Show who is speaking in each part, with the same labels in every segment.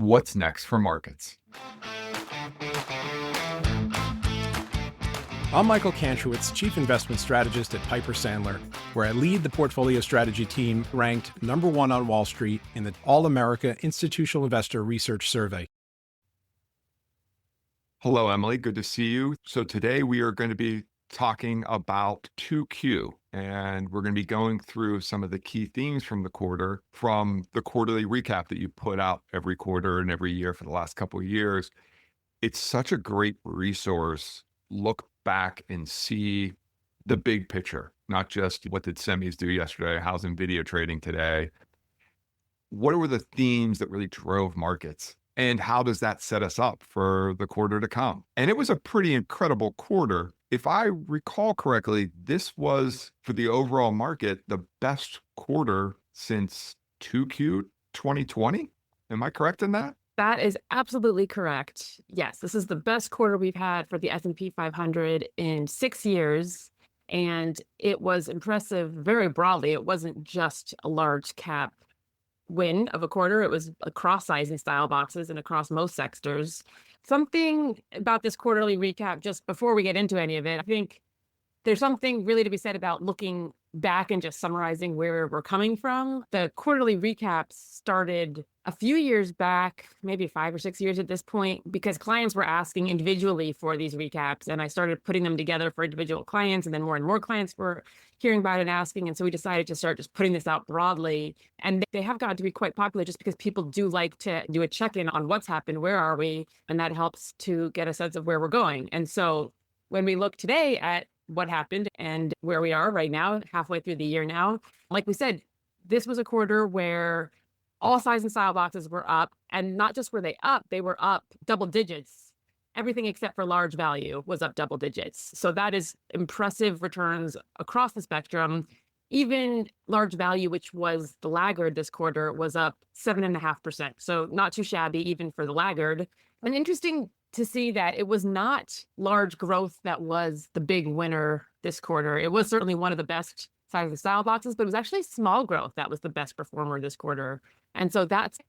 Speaker 1: What's next for markets?
Speaker 2: I'm Michael Kantrowitz, Chief Investment Strategist at Piper Sandler, where I lead the portfolio strategy team ranked #1 on Wall Street in the All-America Institutional Investor Research Survey.
Speaker 1: Hello, Emily. Good to see you. So today we are going to be talking about 2Q, and we're going to be going through some of the key themes from the quarter, from the quarterly recap that you put out every quarter and every year for the last couple of years. It's such a great resource. Look back and see the big picture, not just what did semis do yesterday, how's NVIDIA trading today, what were the themes that really drove markets, and how does that set us up for the quarter to come? And it was a pretty incredible quarter. If I recall correctly, this was, for the overall market, the best quarter since 2Q 2020. Am I correct in that?
Speaker 3: That is absolutely correct. Yes, this is the best quarter we've had for the S&P 500 in 6 years, and it was impressive very broadly. It wasn't just a large cap win of a quarter. It was across sizing style boxes and across most sectors. Something about this quarterly recap, just before we get into any of it, I think there's something really to be said about looking back and just summarizing where we're coming from. The quarterly recaps started a few years back, maybe 5 or 6 years at this point, because clients were asking individually for these recaps. And I started putting them together for individual clients, and then more and more clients were hearing about it and asking. And so we decided to start just putting this out broadly. And they have gotten to be quite popular just because people do like to do a check-in on what's happened, where are we? And that helps to get a sense of where we're going. And so when we look today at what happened and where we are right now, halfway through the year now, like we said, this was a quarter where all size and style boxes were up, and not just were they were up double digits. Everything except for large value was up double digits. So that is impressive returns across the spectrum. Even large value, which was the laggard this quarter, was up 7.5%. So not too shabby even for the laggard. And interesting to see that it was not large growth that was the big winner this quarter. It was certainly one of the best size and style boxes, but it was actually small growth that was the best performer this quarter. And so that's a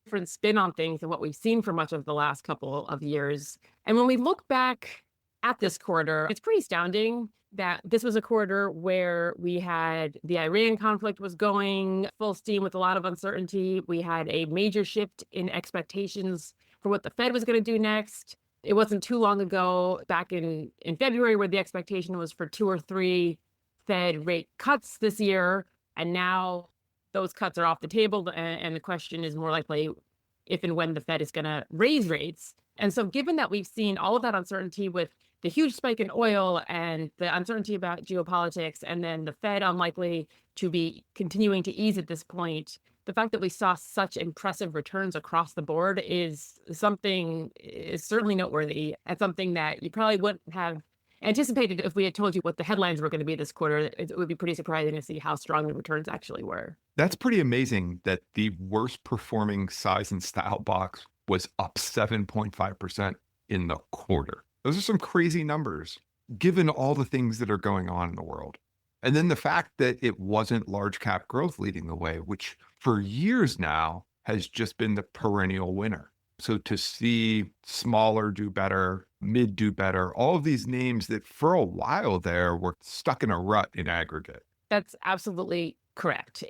Speaker 3: different spin on things than what we've seen for much of the last couple of years. And when we look back at this quarter, it's pretty astounding that this was a quarter where we had the Iran conflict was going full steam with a lot of uncertainty. We had a major shift in expectations for what the Fed was going to do next. It wasn't too long ago, back in February, where the expectation was for 2 or 3 Fed rate cuts this year. And now those cuts are off the table. And the question is more likely if and when the Fed is going to raise rates. And so given that we've seen all of that uncertainty with the huge spike in oil and the uncertainty about geopolitics, and then the Fed unlikely to be continuing to ease at this point, the fact that we saw such impressive returns across the board is certainly noteworthy, and something that you probably wouldn't have anticipated if we had told you what the headlines were going to be this quarter. It would be pretty surprising to see how strong the returns actually were.
Speaker 1: That's pretty amazing that the worst performing size and style box was up 7.5% in the quarter. Those are some crazy numbers, given all the things that are going on in the world. And then the fact that it wasn't large cap growth leading the way, which for years now has just been the perennial winner. So to see smaller do better, mid do better, all of these names that for a while there were stuck in a rut in aggregate.
Speaker 3: That's absolutely correct.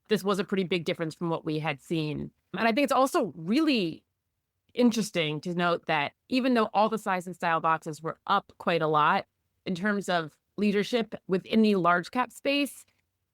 Speaker 3: This was a pretty big difference from what we had seen. And I think it's also really interesting to note that even though all the size and style boxes were up quite a lot in terms of leadership within the large cap space,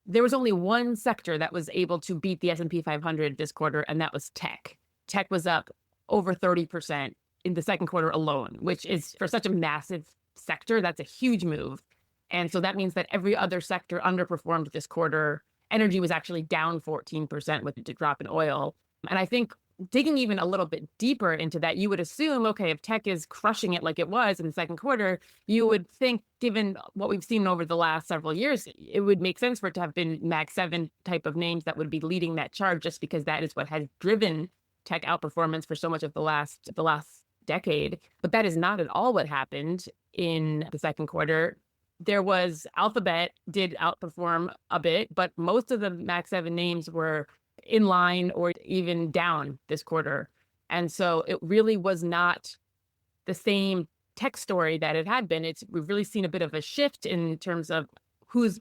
Speaker 3: there was only one sector that was able to beat the S&P 500 this quarter, and that was tech. Tech was up over 30% in the second quarter alone, which is, for such a massive sector, that's a huge move. And so that means that every other sector underperformed this quarter. Energy was actually down 14% with the drop in oil. And I think digging even a little bit deeper into that, you would assume, okay, if tech is crushing it like it was in the second quarter, you would think, given what we've seen over the last several years, it would make sense for it to have been Mag 7 type of names that would be leading that charge, just because that is what has driven tech outperformance for so much of the last decade. But that is not at all what happened in the second quarter. There was Alphabet did outperform a bit, but most of the Mag 7 names were in line or even down this quarter. And so it really was not the same tech story that it had been. We've really seen a bit of a shift in terms of who's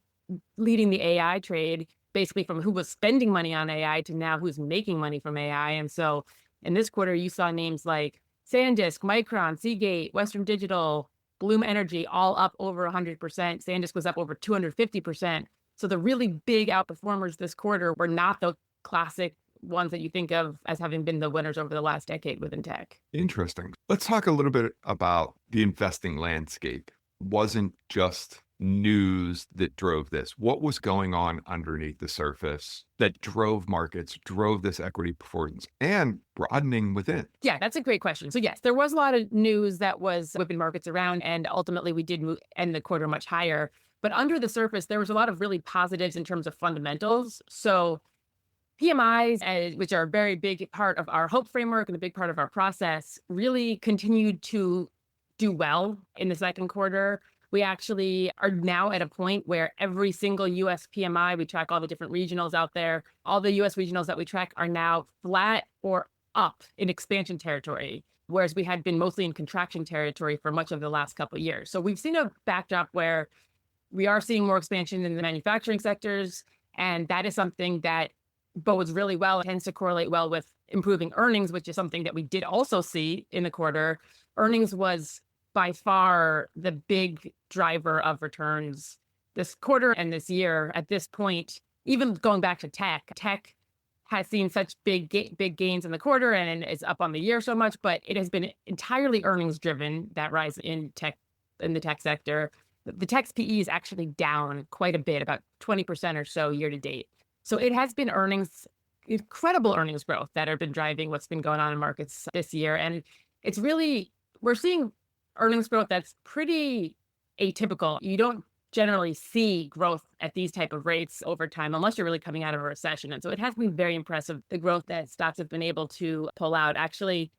Speaker 3: leading the AI trade, basically from who was spending money on AI to now who's making money from AI. And so in this quarter, you saw names like SanDisk, Micron, Seagate, Western Digital, Bloom Energy, all up over 100%. SanDisk was up over 250%. So the really big outperformers this quarter were not the classic ones that you think of as having been the winners over the last decade within tech.
Speaker 1: Interesting. Let's talk a little bit about the investing landscape. Wasn't just news that drove this. What was going on underneath the surface that drove markets, drove this equity performance, and broadening within?
Speaker 3: Yeah, that's a great question. So yes, there was a lot of news that was whipping markets around, and ultimately we did end the quarter much higher. But under the surface, there was a lot of really positives in terms of fundamentals. So PMIs, which are a very big part of our hope framework and a big part of our process, really continued to do well in the second quarter. We actually are now at a point where every single US PMI, we track all the different regionals out there, all the US regionals that we track are now flat or up in expansion territory, whereas we had been mostly in contraction territory for much of the last couple of years. So we've seen a backdrop where we are seeing more expansion in the manufacturing sectors, and that is something that bodes really well. It tends to correlate well with improving earnings, which is something that we did also see in the quarter. Earnings was by far the big driver of returns this quarter and this year. At this point, even going back to tech has seen such big gains in the quarter and is up on the year so much, but it has been entirely earnings driven, that rise in the tech sector. The tech's PE is actually down quite a bit, about 20% or so year to date. So it has been incredible earnings growth that have been driving what's been going on in markets this year. And it's really, we're seeing earnings growth that's pretty atypical. You don't generally see growth at these type of rates over time unless you're really coming out of a recession. And so it has been very impressive, the growth that stocks have been able to pull out. Actually,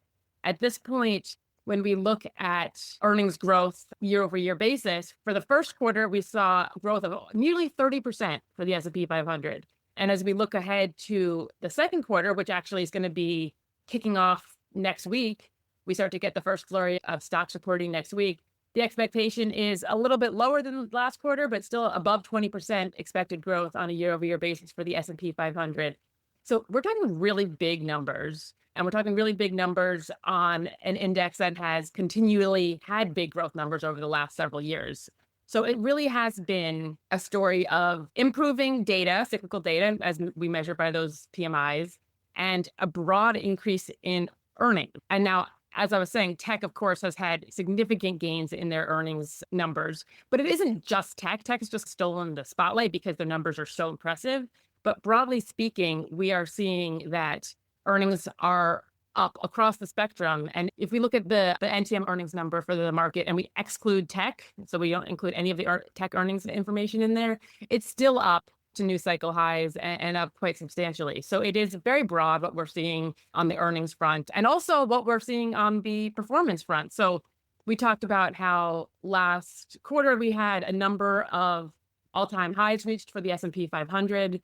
Speaker 3: at this point, when we look at earnings growth year over year basis, for the first quarter, we saw growth of nearly 30% for the S&P 500. And as we look ahead to the second quarter, which actually is going to be kicking off next week, we start to get the first flurry of stocks reporting next week. The expectation is a little bit lower than last quarter, but still above 20% expected growth on a year-over-year basis for the S&P 500. So we're talking really big numbers, and we're talking really big numbers on an index that has continually had big growth numbers over the last several years. So it really has been a story of improving data, cyclical data, as we measure by those PMIs, and a broad increase in earnings. And now, as I was saying, tech, of course, has had significant gains in their earnings numbers, but it isn't just tech. Tech has just stolen the spotlight because their numbers are so impressive. But broadly speaking, we are seeing that earnings are up across the spectrum. And if we look at the NTM earnings number for the market and we exclude tech, so we don't include any of the tech earnings information in there, it's still up to new cycle highs and up quite substantially. So it is very broad what we're seeing on the earnings front and also what we're seeing on the performance front. So we talked about how last quarter we had a number of all-time highs reached for the S&P 500.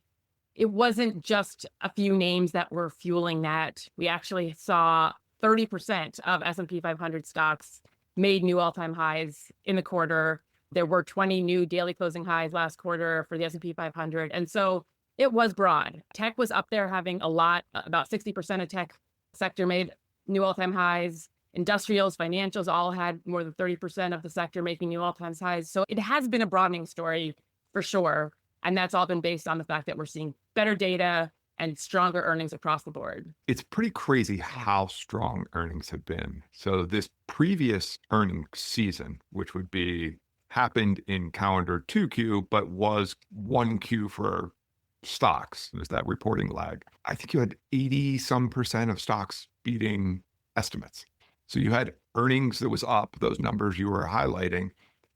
Speaker 3: It wasn't just a few names that were fueling that. We actually saw 30% of S&P 500 stocks made new all-time highs in the quarter. There were 20 new daily closing highs last quarter for the S&P 500. And so it was broad. Tech was up there having a lot, about 60% of tech sector made new all-time highs. Industrials, financials all had more than 30% of the sector making new all-time highs. So it has been a broadening story for sure. And that's all been based on the fact that we're seeing better data and stronger earnings across the board.
Speaker 1: It's pretty crazy how strong earnings have been. So this previous earnings season, which would be happened in calendar 2Q, but was 1Q for stocks. There's that reporting lag. I think you had 80% of stocks beating estimates. So you had earnings that was up, those numbers you were highlighting,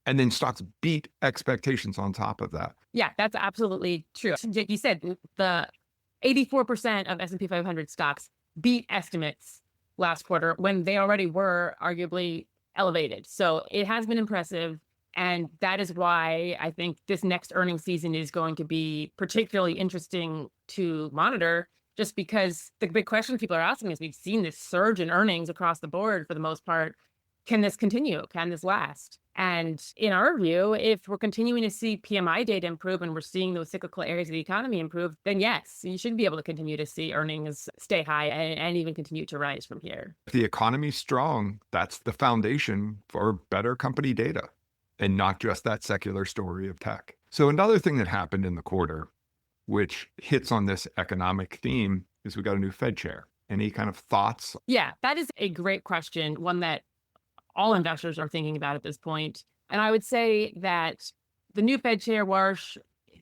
Speaker 1: and then stocks beat expectations on top of that.
Speaker 3: Yeah, that's absolutely true. You said the 84% of S&P 500 stocks beat estimates last quarter when they already were arguably elevated. So it has been impressive. And that is why I think this next earnings season is going to be particularly interesting to monitor, just because the big question people are asking is we've seen this surge in earnings across the board for the most part. Can this continue? Can this last? And in our view, if we're continuing to see PMI data improve and we're seeing those cyclical areas of the economy improve, then yes, you should be able to continue to see earnings stay high and even continue to rise from here.
Speaker 1: If the economy's strong, that's the foundation for better company data and not just that secular story of tech. So another thing that happened in the quarter, which hits on this economic theme, is we got a new Fed chair. Any kind of thoughts?
Speaker 3: Yeah, that is a great question, one that all investors are thinking about at this point. And I would say that the new Fed chair, Warsh,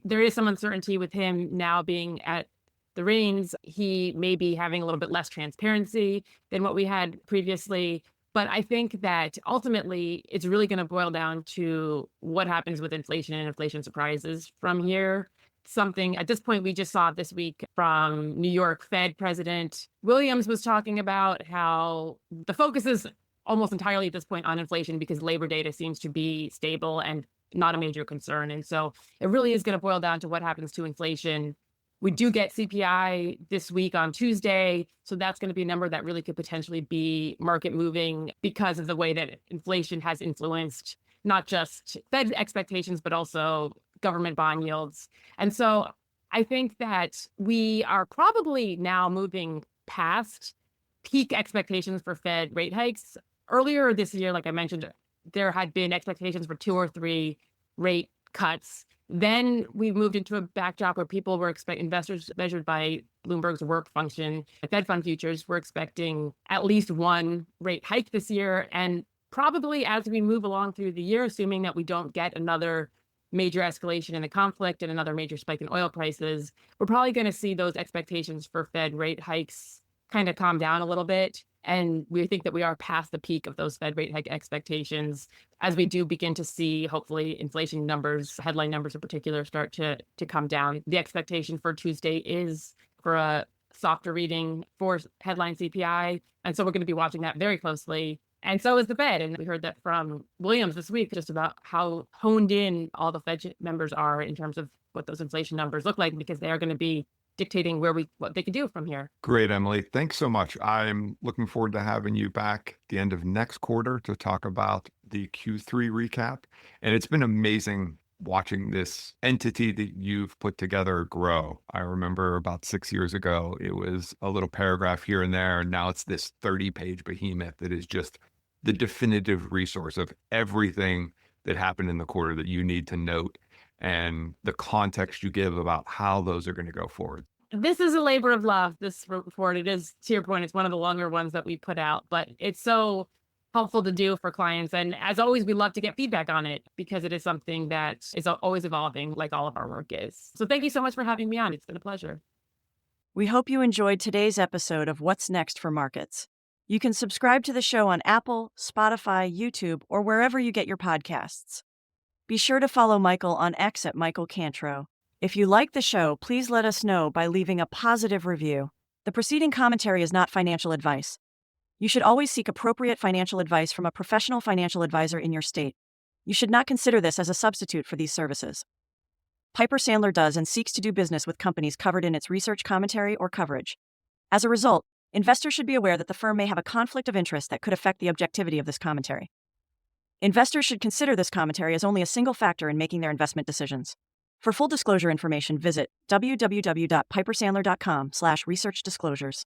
Speaker 3: there is some uncertainty with him now being at the reins. He may be having a little bit less transparency than what we had previously. But I think that ultimately it's really going to boil down to what happens with inflation and inflation surprises from here. Something at this point we just saw this week from New York Fed President Williams was talking about how the focus is almost entirely at this point on inflation because labor data seems to be stable and not a major concern. And so it really is going to boil down to what happens to inflation. We do get CPI this week on Tuesday. So that's going to be a number that really could potentially be market moving because of the way that inflation has influenced not just Fed expectations, but also government bond yields. And so I think that we are probably now moving past peak expectations for Fed rate hikes. Earlier this year, like I mentioned, there had been expectations for 2 or 3 rate cuts. Then we moved into a backdrop where people were investors measured by Bloomberg's work function, Fed fund futures were expecting at least 1 rate hike this year. And probably as we move along through the year, assuming that we don't get another major escalation in the conflict and another major spike in oil prices, we're probably going to see those expectations for Fed rate hikes kind of calm down a little bit. And we think that we are past the peak of those Fed rate hike expectations as we do begin to see, hopefully, inflation numbers, headline numbers in particular, start to come down. The expectation for Tuesday is for a softer reading for headline CPI. And so we're going to be watching that very closely. And so is the Fed. And we heard that from Williams this week, just about how honed in all the Fed members are in terms of what those inflation numbers look like, because they are going to be dictating what they can do from here.
Speaker 1: Great, Emily. Thanks so much. I'm looking forward to having you back at the end of next quarter to talk about the Q3 recap. And it's been amazing watching this entity that you've put together grow. I remember about 6 years ago, it was a little paragraph here and there. And now it's this 30-page behemoth that is just the definitive resource of everything that happened in the quarter that you need to note and the context you give about how those are going to go forward.
Speaker 3: This is a labor of love, this report. It is, to your point, it's one of the longer ones that we put out, but it's so helpful to do for clients. And as always, we love to get feedback on it because it is something that is always evolving, like all of our work is. So thank you so much for having me on. It's been a pleasure.
Speaker 4: We hope you enjoyed today's episode of What's Next for Markets. You can subscribe to the show on Apple, Spotify, YouTube, or wherever you get your podcasts. Be sure to follow Michael on X at Michael Cantro. If you like the show, please let us know by leaving a positive review. The preceding commentary is not financial advice. You should always seek appropriate financial advice from a professional financial advisor in your state. You should not consider this as a substitute for these services. Piper Sandler does and seeks to do business with companies covered in its research commentary or coverage. As a result, investors should be aware that the firm may have a conflict of interest that could affect the objectivity of this commentary. Investors should consider this commentary as only a single factor in making their investment decisions. For full disclosure information, visit www.pipersandler.com/researchdisclosures.